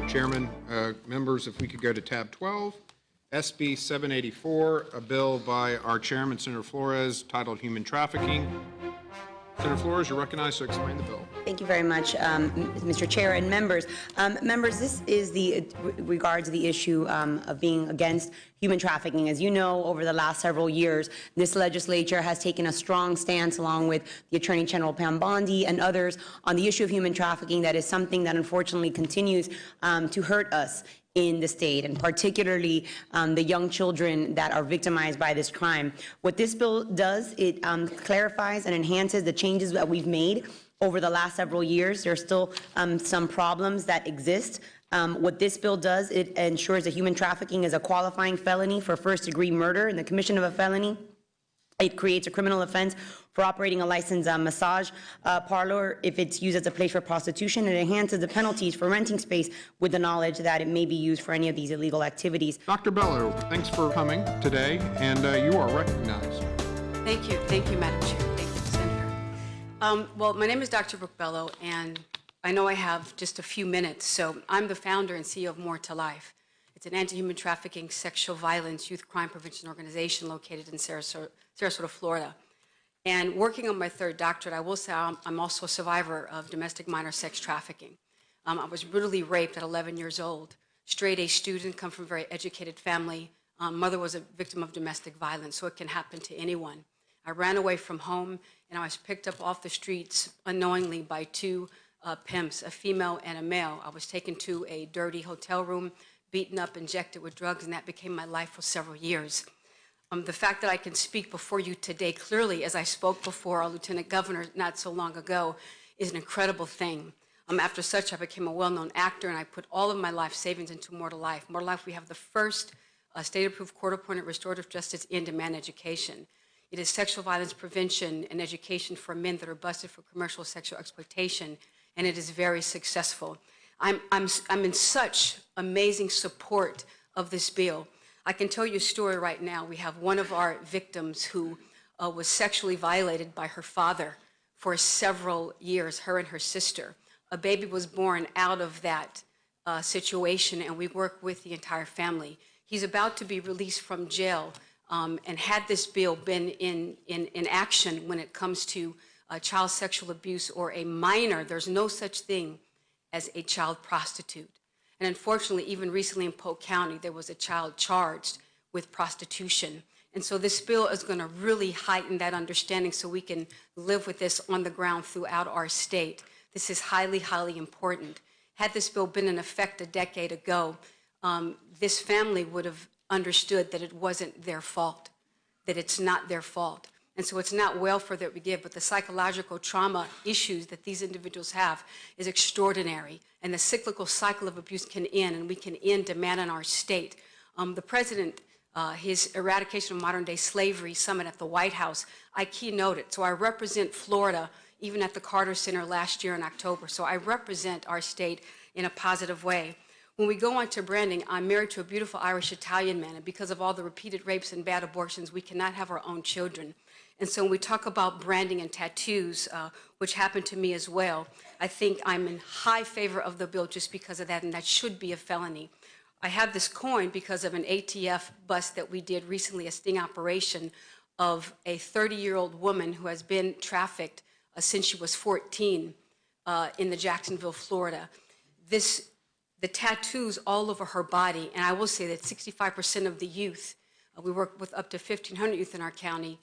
Chairman, members, if we could go to tab 12, SB 784, a bill by our chairman, Senator Flores, titled Human Trafficking. Senator Flores, you're recognized to explain the bill. Thank you very much, Mr. Chair and members. Members, this is regards the issue of being against human trafficking. As you know, over the last several years, this legislature has taken a strong stance, along with the Attorney General Pam Bondi and others, on the issue of human trafficking. That is something that unfortunately continues to hurt us in the state, and particularly the young children that are victimized by this crime. What this bill does, it clarifies and enhances the changes that we've made over the last several years. There are still some problems that exist. What this bill does, it ensures that human trafficking is a qualifying felony for first-degree murder in the commission of a felony. It creates a criminal offense for operating a licensed massage parlor if it's used as a place for prostitution. It enhances the penalties for renting space with the knowledge that it may be used for any of these illegal activities. Dr. Bello, thanks for coming today, and you are recognized. Thank you, Madam Chair. Thank you, Senator. Well, my name is Dr. Brook Bello, and I know I have just a few minutes, so I'm the founder and CEO of More to Life. It's an anti-human trafficking, sexual violence, youth crime prevention organization located in Sarasota, Florida. And working on my third doctorate, I will say I'm also a survivor of domestic minor sex trafficking. I was brutally raped at 11 years old. Straight A student, come from a very educated family. Mother was a victim of domestic violence, so it can happen to anyone. I ran away from home, and I was picked up off the streets unknowingly by two pimps, a female and a male. I was taken to a dirty hotel room, beaten up, injected with drugs, and that became my life for several years. The fact that I can speak before you today clearly, as I spoke before our Lieutenant Governor not so long ago, is an incredible thing. After such, I became a well-known actor, and I put all of my life savings into More to Life. More to Life, we have the first state-approved court-appointed restorative justice in-demand education. It is sexual violence prevention and education for men that are busted for commercial sexual exploitation, and it is very successful. I'm in such amazing support of this bill. I can tell you a story right now. We have one of our victims who was sexually violated by her father for several years, her and her sister. A baby was born out of that situation, and we work with the entire family. He's about to be released from jail, and had this bill been in action when it comes to child sexual abuse or a minor, there's no such thing as a child prostitute. And unfortunately, even recently in Polk County, there was a child charged with prostitution. And so this bill is going to really heighten that understanding so we can live with this on the ground throughout our state. This is highly, highly important. Had this bill been in effect a decade ago, this family would have understood that it wasn't their fault, that it's not their fault. And so it's not welfare that we give, but the psychological trauma issues that these individuals have is extraordinary. And the cyclical cycle of abuse can end, and we can end demand in our state. The president, his Eradication of Modern Day Slavery Summit at the White House, I keynoted. So I represent Florida, even at the Carter Center last year in October. So I represent our state in a positive way. When we go on to branding, I'm married to a beautiful Irish Italian man, and because of all the repeated rapes and bad abortions, we cannot have our own children. And so when we talk about branding and tattoos, which happened to me as well, I think I'm in high favor of the bill just because of that, and that should be a felony. I have this coin because of an ATF bust that we did recently, a sting operation of a 30-year-old woman who has been trafficked since she was 14 in the Jacksonville, Florida. The tattoos all over her body, and I will say that 65% of the youth, we work with up to 1,500 youth in our county,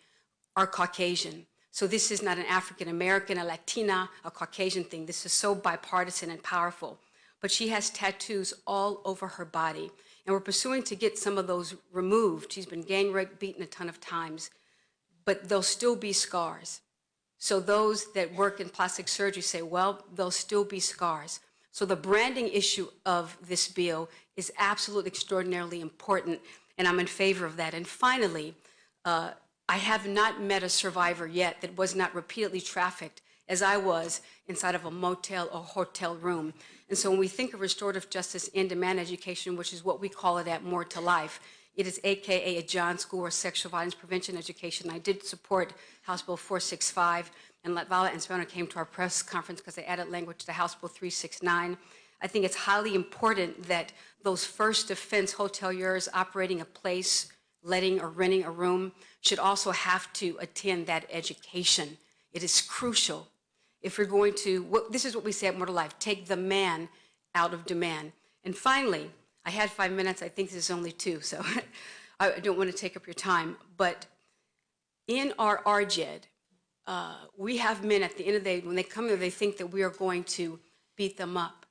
are Caucasian. So this is not an African American, a Latina, a Caucasian thing. This is so bipartisan and powerful. But she has tattoos all over her body. And we're pursuing to get some of those removed. She's been gang raped, beaten a ton of times, but there'll still be scars. So those that work in plastic surgery say, well, there'll still be scars. So the branding issue of this bill is absolutely extraordinarily important, and I'm in favor of that. And finally, I have not met a survivor yet that was not repeatedly trafficked as I was inside of a motel or hotel room. And so when we think of restorative justice in-demand education, which is what we call it at More to Life, it is AKA a John School or sexual violence prevention education. I did support House Bill 465, and Latvala and Spano came to our press conference because they added language to House Bill 369. I think it's highly important that those first offense hoteliers operating a place, letting or renting a room, should also have to attend that education. It is crucial. If we're going to, this is what we say at More to Life, take the man out of demand. And finally, I had 5 minutes, I think this is only 2, so I don't want to take up your time, but in our RJEDE, we have men at the end of the day, when they come here, they think that we are going to beat them up.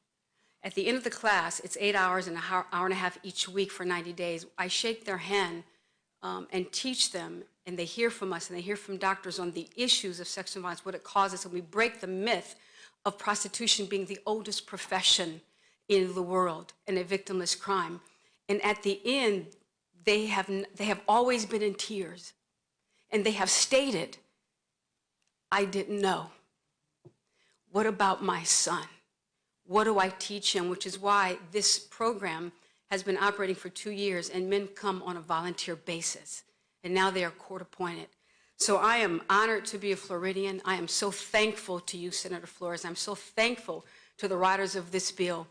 At the end of the class, it's 8 hours and an hour and a half each week for 90 days. I shake their hand and teach them, and they hear from us, and they hear from doctors on the issues of sexual violence, what it causes, and we break the myth of prostitution being the oldest profession in the world and a victimless crime. And at the end, they have always been in tears, and they have stated, I didn't know. What about my son? What do I teach him? Which is why this program has been operating for 2 years, and men come on a volunteer basis, and now they are court appointed. So I am honored to be a Floridian. I am so thankful to you, Senator Flores. I'm so thankful to the writers of this bill.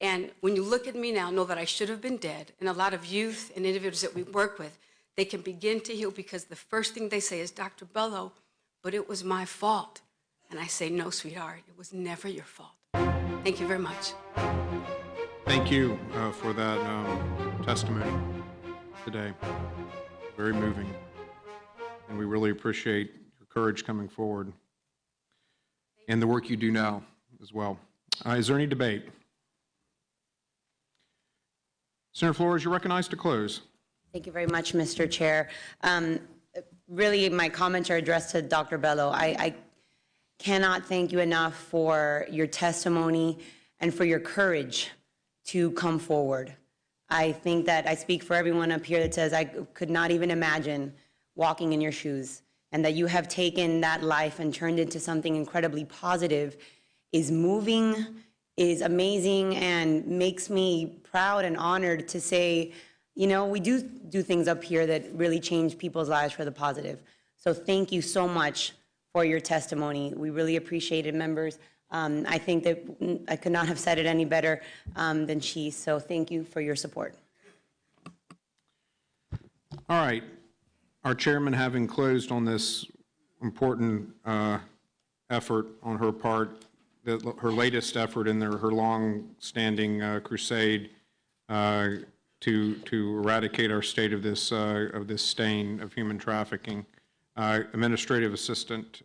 And when you look at me now, know that I should have been dead. And a lot of youth and individuals that we work with, they can begin to heal because the first thing they say is, Dr. Bello, but it was my fault. And I say, no, sweetheart, it was never your fault. Thank you very much. Thank you for that testimony today. Very moving. And we really appreciate your courage coming forward and the work you do now as well. Is there any debate? Senator Flores, you're recognized to close. Thank you very much, Mr. Chair. Really, my comments are addressed to Dr. Bello. I cannot thank you enough for your testimony and for your courage to come forward. I think that I speak for everyone up here that says I could not even imagine walking in your shoes, and that you have taken that life and turned it into something incredibly positive is moving, is amazing, and makes me proud and honored to say, you know, we do things up here that really change people's lives for the positive. So thank you so much for your testimony. We really appreciate it, members. I think that I could not have said it any better than she, so thank you for your support. All right. Our chairman, having closed on this important effort on her part, her latest effort in her long-standing crusade to eradicate our state of this stain of human trafficking. Administrative Assistant,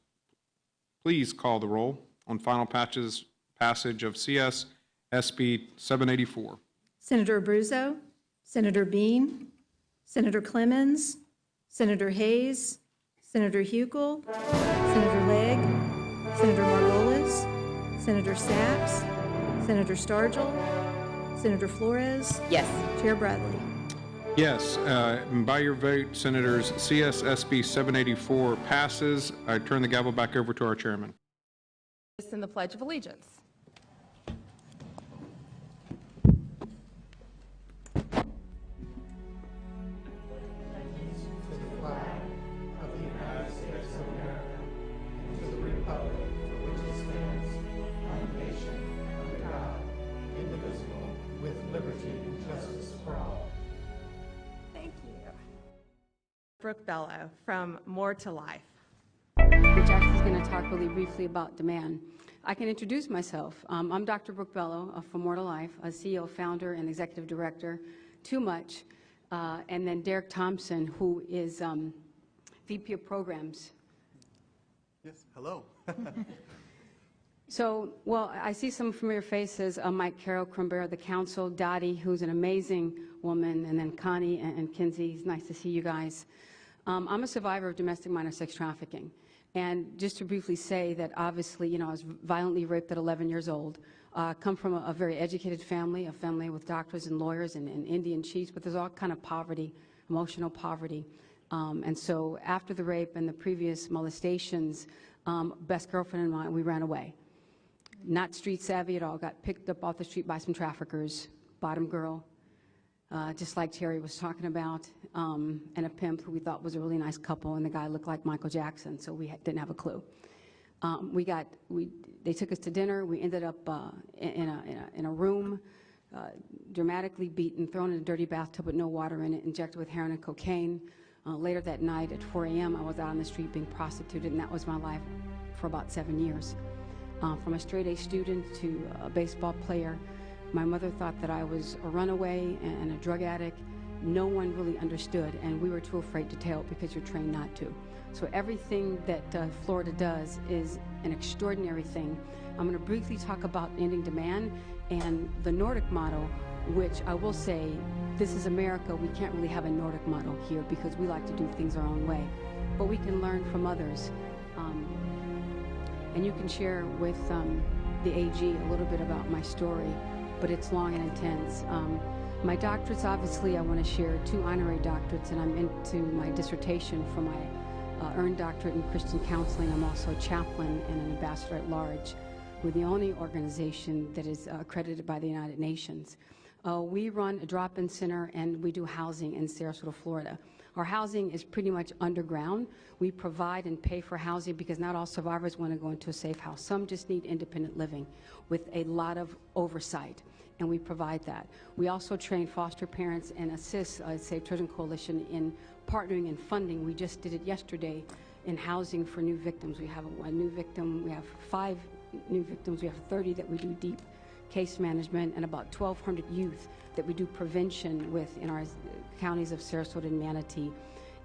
please call the roll on final passage of CS SB 784. Senator Abruzzo, Senator Bean, Senator Clemens, Senator Hayes, Senator Huckel, Senator Legg, Senator Margolis, Senator Sachs, Senator Stargell, Senator Flores. Yes. Chair Bradley. Yes, by your vote, Senators, CS SB 784 passes. I turn the gavel back over to our chairman. In the Pledge of Allegiance. Brook Bello from More to Life. Which actually is going to talk really briefly about demand. I can introduce myself. I'm Dr. Brook Bello from More to Life, a CEO, founder, and executive director, Too Much, and then Derek Thompson, who is VP of Programs. Yes, hello. So, well, I see some familiar faces, Mike Carroll, Crumbera, the council, Dottie, who's an amazing woman, and then Connie and Kinsey. It's nice to see you guys. I'm a survivor of domestic minor sex trafficking. And just to briefly say that obviously, you know, I was violently raped at 11 years old. Come from a very educated family, a family with doctors and lawyers and Indian chiefs, but there's all kind of poverty, emotional poverty. And so after the rape and the previous molestations, best girlfriend and I, we ran away. Not street savvy at all, got picked up off the street by some traffickers, bottom girl, just like Terry was talking about, and a pimp who we thought was a really nice couple, and the guy looked like Michael Jackson, so we didn't have a clue. We They took us to dinner. We ended up in a room, dramatically beaten, thrown in a dirty bathtub with no water in it, injected with heroin and cocaine. Later that night at 4 a.m., I was out on the street being prostituted, and that was my life for about 7 years. From a straight-A student to a baseball player, my mother thought that I was a runaway and a drug addict. No one really understood, and we were too afraid to tell because you're trained not to. So everything that Florida does is an extraordinary thing. I'm going to briefly talk about ending demand and the Nordic model, which I will say, this is America. We can't really have a Nordic model here because we like to do things our own way. But we can learn from others. And you can share with the AG a little bit about my story, but it's long and intense. My doctorates, obviously, I want to share 2 honorary doctorates, and I'm into my dissertation for my earned doctorate in Christian counseling. I'm also a chaplain and an ambassador at large with the only organization that is accredited by the United Nations. We run a drop-in center, and we do housing in Sarasota, Florida. Our housing is pretty much underground. We provide and pay for housing because not all survivors want to go into a safe house. Some just need independent living with a lot of oversight, and we provide that. We also train foster parents and assist Save Children Coalition in partnering and funding. We just did it yesterday in housing for new victims. We have a new victim. We have 5 new victims. We have 30 that we do deep case management, and about 1,200 youth that we do prevention with in our counties of Sarasota and Manatee.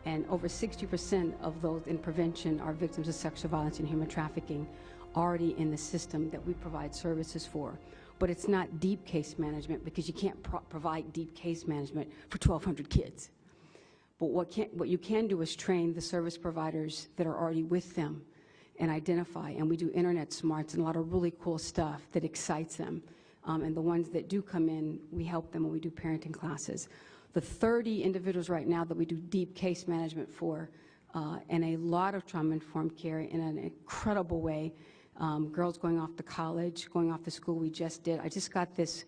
And over 60% of those in prevention are victims of sexual violence and human trafficking already in the system that we provide services for. But it's not deep case management because you can't provide deep case management for 1,200 kids. But what you can do is train the service providers that are already with them and identify, and we do internet smarts and a lot of really cool stuff that excites them. And the ones that do come in, we help them when we do parenting classes. The 30 individuals right now that we do deep case management for, and a lot of trauma-informed care in an incredible way. Girls going off to college, going off to school, we just did. I just got this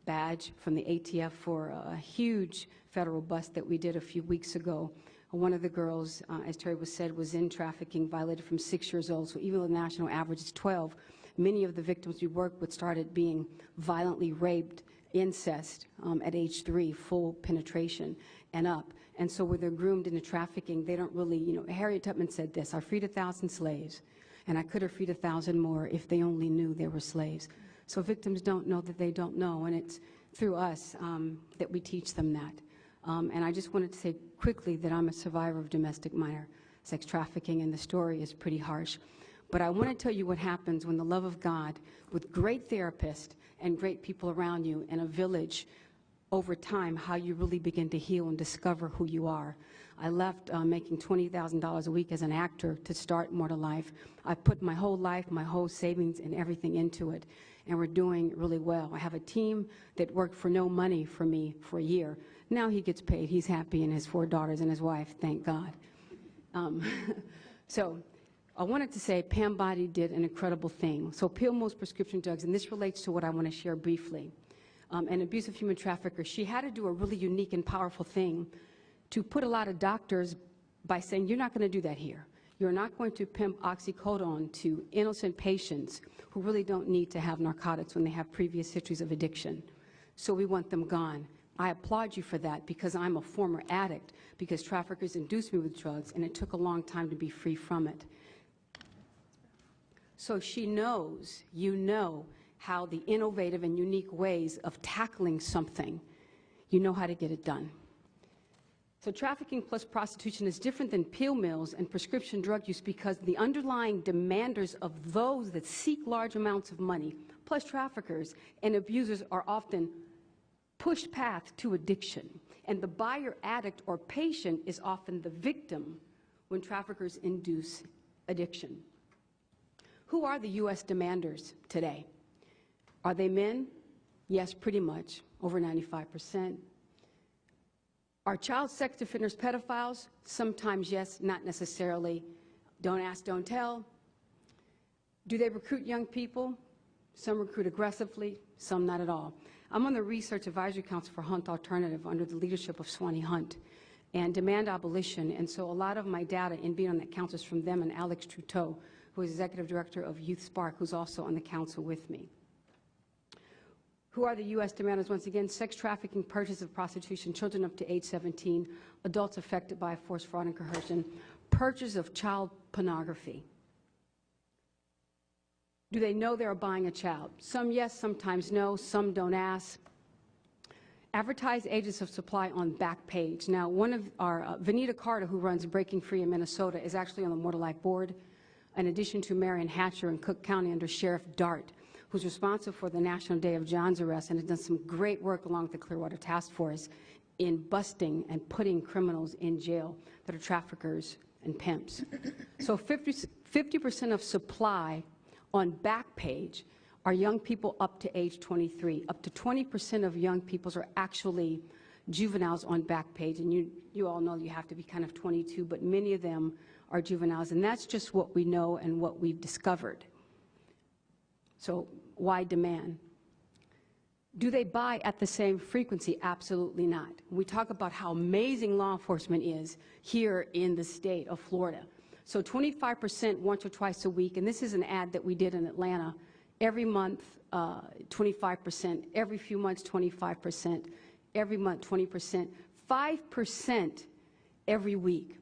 badge from the ATF for a huge federal bust that we did a few weeks ago. One of the girls, as Terry was said, was in trafficking, violated from 6 years old, so even though the national average is 12, many of the victims we worked with started being violently raped, incest at age 3, full penetration and up. And so when they're groomed into trafficking, they don't really, you know, Harriet Tubman said this, I freed 1,000 slaves, and I could have freed 1,000 more if they only knew they were slaves. So victims don't know that they don't know, and it's through us that we teach them that. And I just wanted to say quickly that I'm a survivor of domestic minor sex trafficking, and the story is pretty harsh. But I want to tell you what happens when the love of God, with great therapists and great people around you in a village, over time, how you really begin to heal and discover who you are. I left making $20,000 a week as an actor to start More to Life. I put my whole life, my whole savings and everything into it, and we're doing really well. I have a team that worked for no money for me for a year. Now he gets paid. He's happy, and his 4 daughters and his wife, thank God. So I wanted to say Pam Boddy did an incredible thing. So pill most prescription drugs, and this relates to what I want to share briefly. An abusive human trafficker, she had to do a really unique and powerful thing to put a lot of doctors by saying, you're not going to do that here. You're not going to pimp oxycodone to innocent patients who really don't need to have narcotics when they have previous histories of addiction. So we want them gone. I applaud you for that because I'm a former addict, because traffickers induced me with drugs, and it took a long time to be free from it. So she knows, you know, how the innovative and unique ways of tackling something, you know how to get it done. So trafficking plus prostitution is different than pill mills and prescription drug use because the underlying demanders of those that seek large amounts of money, plus traffickers and abusers, are often pushed path to addiction. And the buyer, addict, or patient is often the victim when traffickers induce addiction. Who are the U.S. demanders today? Are they men? Yes, pretty much, over 95%. Are child sex offenders pedophiles? Sometimes yes, not necessarily. Don't ask, don't tell. Do they recruit young people? Some recruit aggressively, some not at all. I'm on the Research Advisory Council for Hunt Alternative under the leadership of Swanee Hunt and Demand Abolition, and so a lot of my data in being on that council is from them and Alex Truteau, who is Executive Director of Youth Spark, who's also on the council with me. Who are the U.S. demanders? Once again, sex trafficking, purchase of prostitution, children up to age 17, adults affected by force, fraud, and coercion, purchase of child pornography. Do they know they're buying a child? Some yes, sometimes no, some don't ask. Advertise agents of supply on Backpage. Now, one of our, Vednita Carter, who runs Breaking Free in Minnesota, is actually on the More to Life board, in addition to Marian Hatcher in Cook County under Sheriff Dart, who's responsible for the National Day of John's Arrest and has done some great work along with the Clearwater Task Force in busting and putting criminals in jail that are traffickers and pimps. So 50% of supply on Backpage are young people up to age 23. Up to 20% of young people are actually juveniles on Backpage, and you all know you have to be kind of 22, but many of them are juveniles, and that's just what we know and what we've discovered. So why demand? Do they buy at the same frequency? Absolutely not. We talk about how amazing law enforcement is here in the state of Florida. So 25% once or twice a week, and this is an ad that we did in Atlanta. Every month, 25%. Every few months, 25%. Every month, 20%. 5% every week.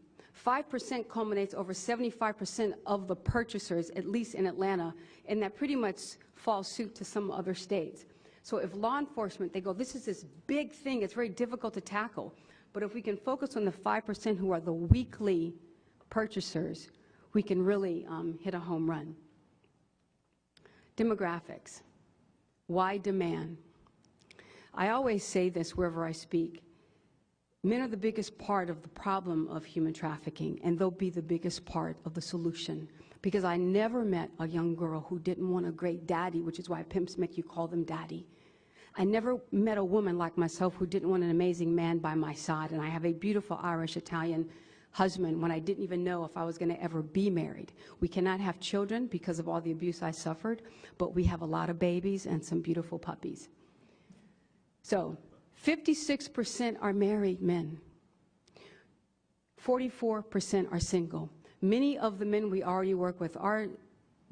5% culminates over 75% of the purchasers, at least in Atlanta, and that pretty much falls suit to some other states. So if law enforcement, they go, this is this big thing, it's very difficult to tackle, but if we can focus on the 5% who are the weekly purchasers, we can really hit a home run. Demographics. Why demand? I always say this wherever I speak. Men are the biggest part of the problem of human trafficking, and they'll be the biggest part of the solution. Because I never met a young girl who didn't want a great daddy, which is why pimps make you call them daddy. I never met a woman like myself who didn't want an amazing man by my side, and I have a beautiful Irish-Italian husband when I didn't even know if I was going to ever be married. We cannot have children because of all the abuse I suffered, but we have a lot of babies and some beautiful puppies. So 56% are married men. 44% are single. Many of the men we already work with are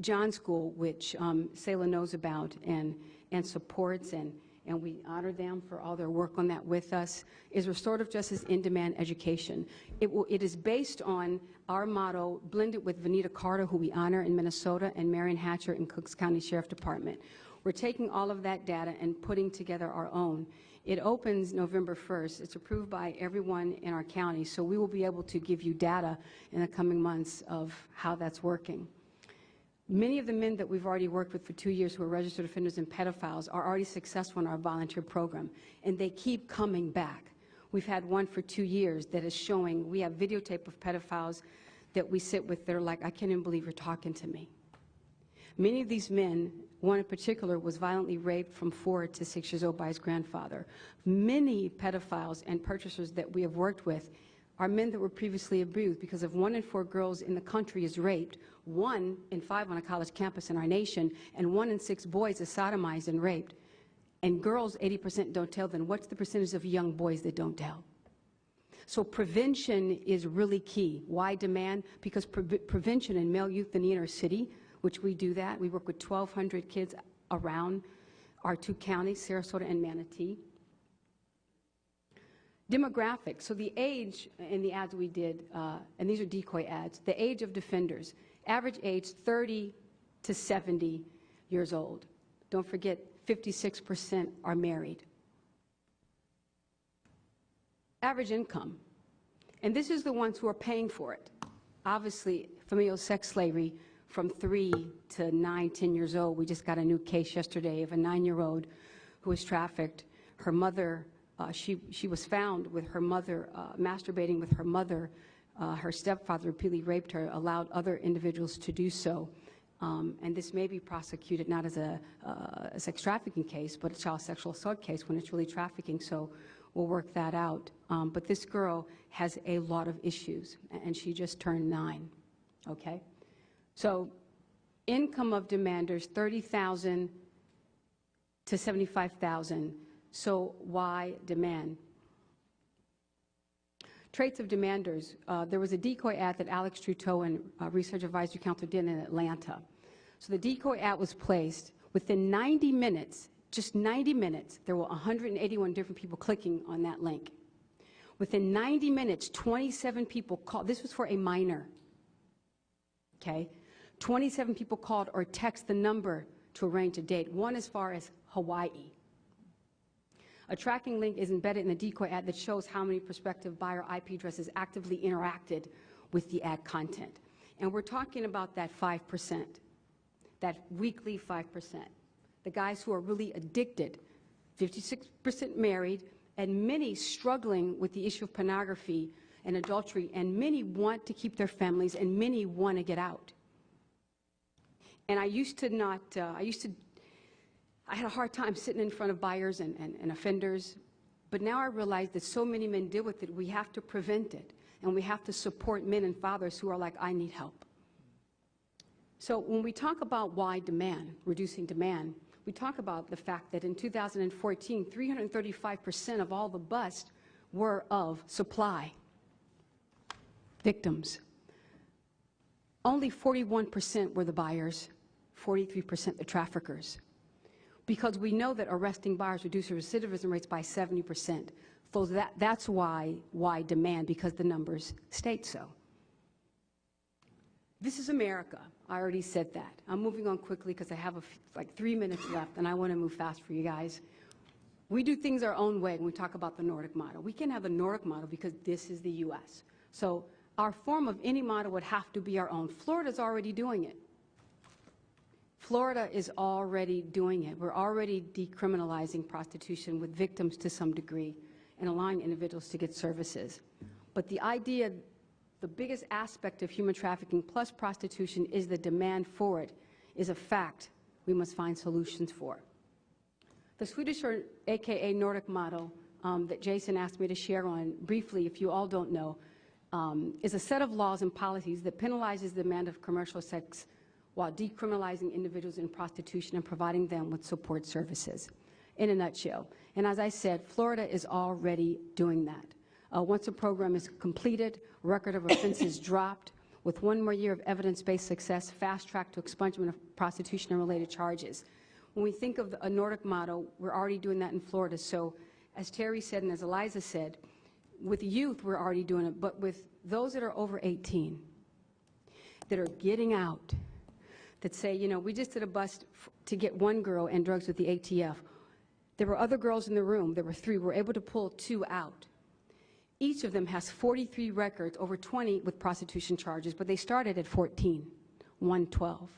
John School, which Selah knows about and supports, and we honor them for all their work on that with us, is Restorative Justice in-Demand Education. It is based on our motto, blended with Vednita Carter, who we honor in Minnesota, and Marian Hatcher in Cook County Sheriff Department. We're taking all of that data and putting together our own. It opens November 1st. It's approved by everyone in our county, so we will be able to give you data in the coming months of how that's working. Many of the men that we've already worked with for 2 years who are registered offenders and pedophiles are already successful in our volunteer program, and they keep coming back. We've had one for 2 years that is showing, we have videotape of pedophiles that we sit with, they're like, I can't even believe you're talking to me. Many of these men, one in particular, was violently raped from 4 to 6 years old by his grandfather. Many pedophiles and purchasers that we have worked with are men that were previously abused, because if 1 in 4 girls in the country is raped, 1 in 5 on a college campus in our nation, and 1 in 6 boys is sodomized and raped, and girls 80% don't tell, then what's the percentage of young boys that don't tell? So prevention is really key. Why demand? Because prevention in male youth in the inner city, which we do that. We work with 1,200 kids around our 2 counties, Sarasota and Manatee. Demographics, so the age in the ads we did, and these are decoy ads, the age of defenders, average age 30 to 70 years old. Don't forget, 56% are married. Average income, and this is the ones who are paying for it. Obviously, familial sex slavery from 3 to 9, 10 years old. We just got a new case yesterday of a 9-year-old who was trafficked. Her mother, she was found with her mother, masturbating with her mother. Her stepfather repeatedly raped her, allowed other individuals to do so. And this may be prosecuted not as a sex trafficking case, but a child sexual assault case when it's really trafficking, so we'll work that out. But this girl has a lot of issues, and she just turned 9, okay? So income of demanders, $30,000 to $75,000. So why demand? Traits of demanders. There was a decoy ad that Alex Trudeau and Research Advisory Council did in Atlanta. So the decoy ad was placed. Within 90 minutes, just 90 minutes, there were 181 different people clicking on that link. Within 90 minutes, 27 people called. This was for a minor. Okay? 27 people called or text the number to arrange a date, one as far as Hawaii. A tracking link is embedded in the decoy ad that shows how many prospective buyer IP addresses actively interacted with the ad content. And we're talking about that 5%, that weekly 5%. The guys who are really addicted, 56% married, and many struggling with the issue of pornography and adultery, and many want to keep their families, and many want to get out. And I had a hard time sitting in front of buyers and offenders, but now I realize that so many men deal with it, we have to prevent it, and we have to support men and fathers who are like, I need help. So when we talk about why demand, reducing demand, we talk about the fact that in 2014, 335% of all the busts were of supply victims. Only 41% were the buyers, 43% the traffickers. Because we know that arresting buyers reduces recidivism rates by 70%. So that's why demand, because the numbers state so. This is America. I already said that. I'm moving on quickly because I have like 3 minutes left, and I want to move fast for you guys. We do things our own way when we talk about the Nordic model. We can have the Nordic model because this is the U.S. So our form of any model would have to be our own. Florida's already doing it. Florida is already doing it. We're already decriminalizing prostitution with victims to some degree and allowing individuals to get services. But the idea, the biggest aspect of human trafficking plus prostitution is the demand for it, is a fact we must find solutions for. The Swedish, or AKA Nordic model, that Jason asked me to share on briefly, if you all don't know, is a set of laws and policies that penalizes the demand of commercial sex while decriminalizing individuals in prostitution and providing them with support services, in a nutshell. And as I said, Florida is already doing that. Once a program is completed, record of offenses dropped, with 1 more year of evidence-based success, fast track to expungement of prostitution and related charges. When we think of a Nordic model, we're already doing that in Florida. So as Terry said and as Eliza said, with youth, we're already doing it, but with those that are over 18, that are getting out, that say, you know, we just did a bust to get 1 girl and drugs with the ATF. There were other girls in the room. There were 3. We were able to pull 2 out. Each of them has 43 records, over 20 with prostitution charges, but they started at 14, 112.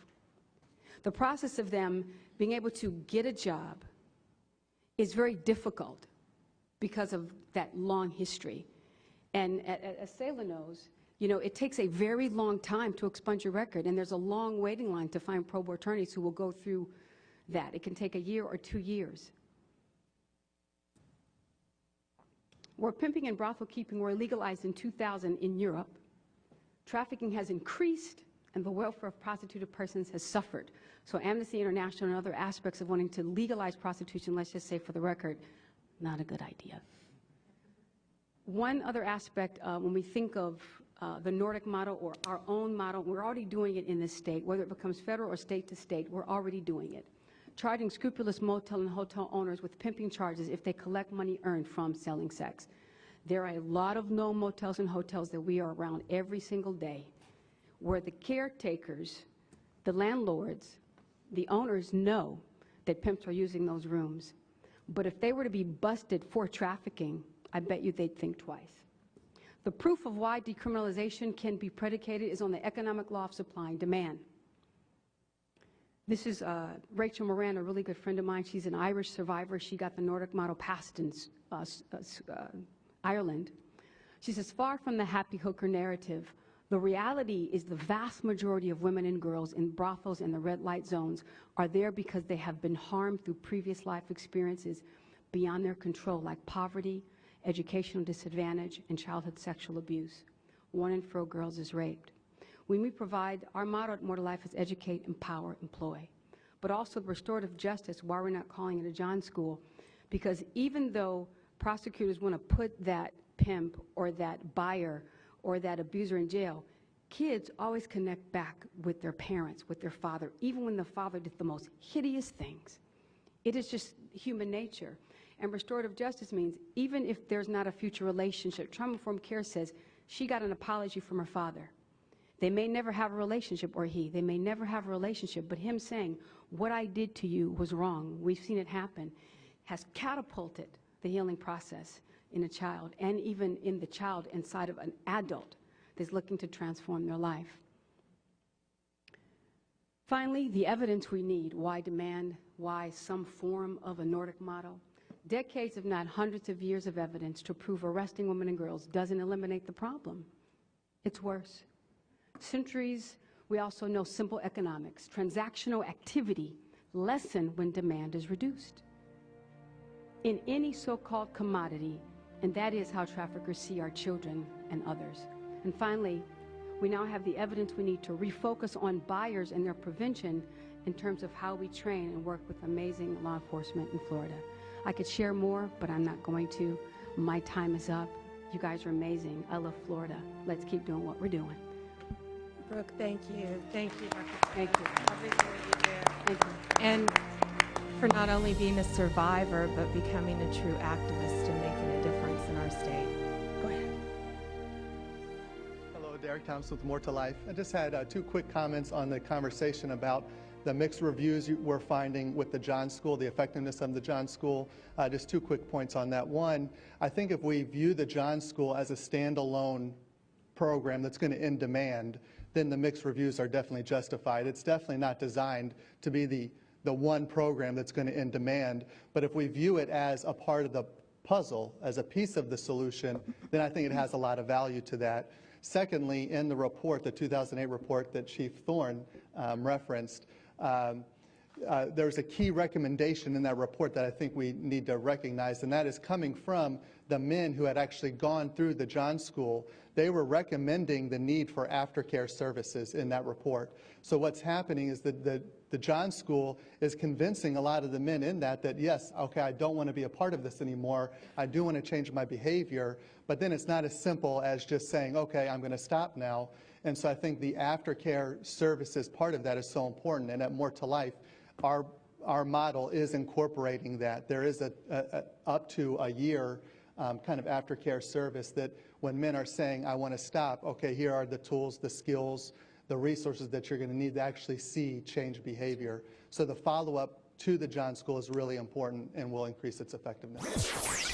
The process of them being able to get a job is very difficult because of that long history. And as Sayla knows, you know, it takes a very long time to expunge your record, and there's a long waiting line to find pro bono attorneys who will go through that. It can take 1 year or 2 years. Where pimping and brothel keeping were legalized in 2000 in Europe, trafficking has increased and the welfare of prostituted persons has suffered. So Amnesty International and other aspects of wanting to legalize prostitution, let's just say for the record, not a good idea. One other aspect, when we think of the Nordic model or our own model, we're already doing it in this state, whether it becomes federal or state to state, we're already doing it. Charging scrupulous motel and hotel owners with pimping charges if they collect money earned from selling sex. There are a lot of known motels and hotels that we are around every single day where the caretakers, the landlords, the owners know that pimps are using those rooms. But if they were to be busted for trafficking, I bet you they'd think twice. The proof of why decriminalization can be predicated is on the economic law of supply and demand. This is Rachel Moran, a really good friend of mine. She's an Irish survivor. She got the Nordic model passed in Ireland. She says, far from the happy hooker narrative, the reality is the vast majority of women and girls in brothels and the red light zones are there because they have been harmed through previous life experiences beyond their control, like poverty, educational disadvantage, and childhood sexual abuse. 1 in 4 girls is raped. When we provide, our motto at More to Life is educate, empower, employ. But also restorative justice, why we're not calling it a John School, because even though prosecutors want to put that pimp or that buyer or that abuser in jail, kids always connect back with their parents, with their father, even when the father did the most hideous things. It is just human nature. And restorative justice means even if there's not a future relationship, trauma-informed care says she got an apology from her father. They may never have a relationship, or they may never have a relationship, but him saying, what I did to you was wrong, we've seen it happen, has catapulted the healing process in a child, and even in the child inside of an adult that's looking to transform their life. Finally, the evidence we need. Why demand? Why some form of a Nordic model? Decades, if not hundreds of years of evidence to prove arresting women and girls doesn't eliminate the problem. It's worse. Centuries, we also know simple economics. Transactional activity lessen when demand is reduced in any so-called commodity, and that is how traffickers see our children and others. And finally, we now have the evidence we need to refocus on buyers and their prevention in terms of how we train and work with amazing law enforcement in Florida. I could share more, but I'm not going to. My time is up. You guys are amazing. I love Florida. Let's keep doing what we're doing. Brooke, thank you. Thank you, Dr. Thank you. Everything you do. Thank you. And for not only being a survivor, but becoming a true activist and making a difference in our state. Go ahead. Hello, Derek Thompson with More to Life. I just had 2 quick comments on the conversation about the mixed reviews we're finding with the John School, the effectiveness of the John School. Just 2 quick points on that. One, I think if we view the John School as a standalone program that's going to end demand, then the mixed reviews are definitely justified. It's definitely not designed to be the one program that's going to end demand. But if we view it as a part of the puzzle, as a piece of the solution, then I think it has a lot of value to that. Secondly, in the report, the 2008 report that Chief Thorne referenced, there's a key recommendation in that report that I think we need to recognize, and that is coming from the men who had actually gone through the John School. They were recommending the need for aftercare services in that report. So what's happening is that the John School is convincing a lot of the men in that yes, okay, I don't want to be a part of this anymore. I do want to change my behavior, but then it's not as simple as just saying, okay, I'm going to stop now. And so I think the aftercare services part of that is so important. And at More to Life, our model is incorporating that. There is up to a year kind of aftercare service that when men are saying, I want to stop, okay, here are the tools, the skills, the resources that you're going to need to actually see change behavior. So the follow-up to the John School is really important and will increase its effectiveness.